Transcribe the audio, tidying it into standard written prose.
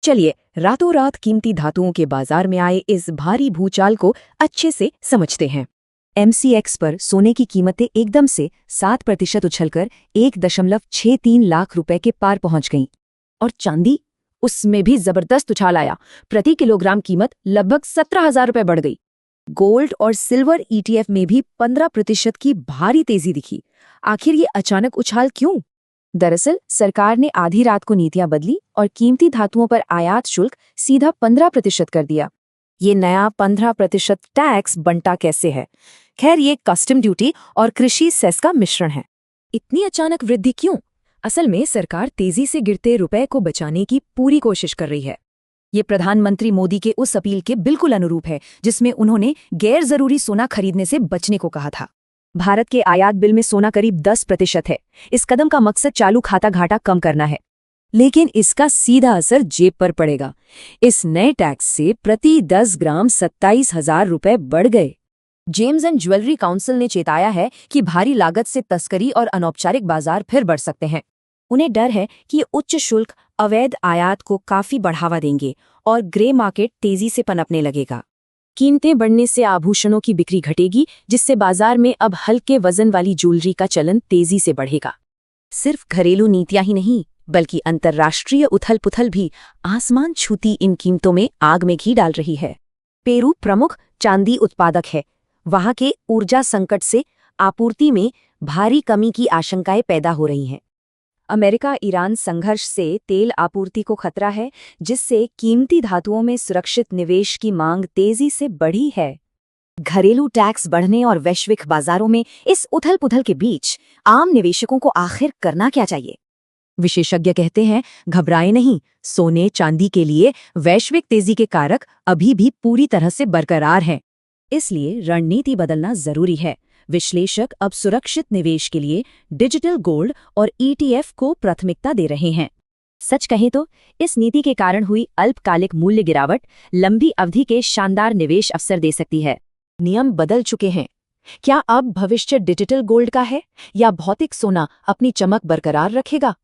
चलिए रातों रात कीमती धातुओं के बाजार में आए इस भारी भूचाल को अच्छे से समझते हैं। MCX पर सोने की कीमतें एकदम से 7% उछलकर 1.63 लाख रुपए के पार पहुंच गईं। और चांदी, उसमें भी जबरदस्त उछाल आया। प्रति किलोग्राम कीमत लगभग 17,000 रुपए बढ़ गई। गोल्ड और सिल्वर ETF में भी 15% की भारी तेजी दिखी। आखिर ये अचानक उछाल क्यों? दरअसल सरकार ने आधी रात को नीतियां बदली और कीमती धातुओं पर आयात शुल्क सीधा 15% कर दिया। ये नया 15% टैक्स बंटा कैसे है? खैर, ये कस्टम ड्यूटी और कृषि सेस का मिश्रण है। इतनी अचानक वृद्धि क्यों? असल में सरकार तेजी से गिरते रुपए को बचाने की पूरी कोशिश कर रही है। ये प्रधानमंत्री मोदी के उस अपील के बिल्कुल अनुरूप है जिसमें उन्होंने गैर जरूरी सोना खरीदने से बचने को कहा था। भारत के आयात बिल में सोना करीब 10% है। इस कदम का मकसद चालू खाता घाटा कम करना है, लेकिन इसका सीधा असर जेब पर पड़ेगा। इस नए टैक्स से प्रति 10 ग्राम 27,000 रुपए बढ़ गए। जेम्स एंड ज्वेलरी काउंसिल ने चेताया है कि भारी लागत से तस्करी और अनौपचारिक बाजार फिर बढ़ सकते हैं। उन्हें डर है कि ये उच्च शुल्क अवैध आयात को काफी बढ़ावा देंगे और ग्रे मार्केट तेजी से पनपने लगेगा। कीमतें बढ़ने से आभूषणों की बिक्री घटेगी, जिससे बाजार में अब हल्के वजन वाली ज्वेलरी का चलन तेजी से बढ़ेगा। सिर्फ घरेलू नीतियां ही नहीं, बल्कि अंतर्राष्ट्रीय उथल-पुथल भी आसमान छूती इन कीमतों में आग में घी डाल रही है। पेरू प्रमुख चांदी उत्पादक है। वहां के ऊर्जा संकट से आपूर्ति में भारी कमी की आशंकाएं पैदा हो रही हैं। अमेरिका ईरान संघर्ष से तेल आपूर्ति को खतरा है, जिससे कीमती धातुओं में सुरक्षित निवेश की मांग तेजी से बढ़ी है। घरेलू टैक्स बढ़ने और वैश्विक बाजारों में इस उथल-पुथल के बीच आम निवेशकों को आखिर करना क्या चाहिए? विशेषज्ञ कहते हैं, घबराएं नहीं। सोने चांदी के लिए वैश्विक तेजी के कारक अभी भी पूरी तरह से बरकरार हैं। इसलिए रणनीति बदलना जरूरी है। विश्लेषक अब सुरक्षित निवेश के लिए डिजिटल गोल्ड और ETF को प्राथमिकता दे रहे हैं। सच कहें तो इस नीति के कारण हुई अल्पकालिक मूल्य गिरावट लंबी अवधि के शानदार निवेश अवसर दे सकती है। नियम बदल चुके हैं। क्या अब भविष्य डिजिटल गोल्ड का है या भौतिक सोना अपनी चमक बरकरार रखेगा?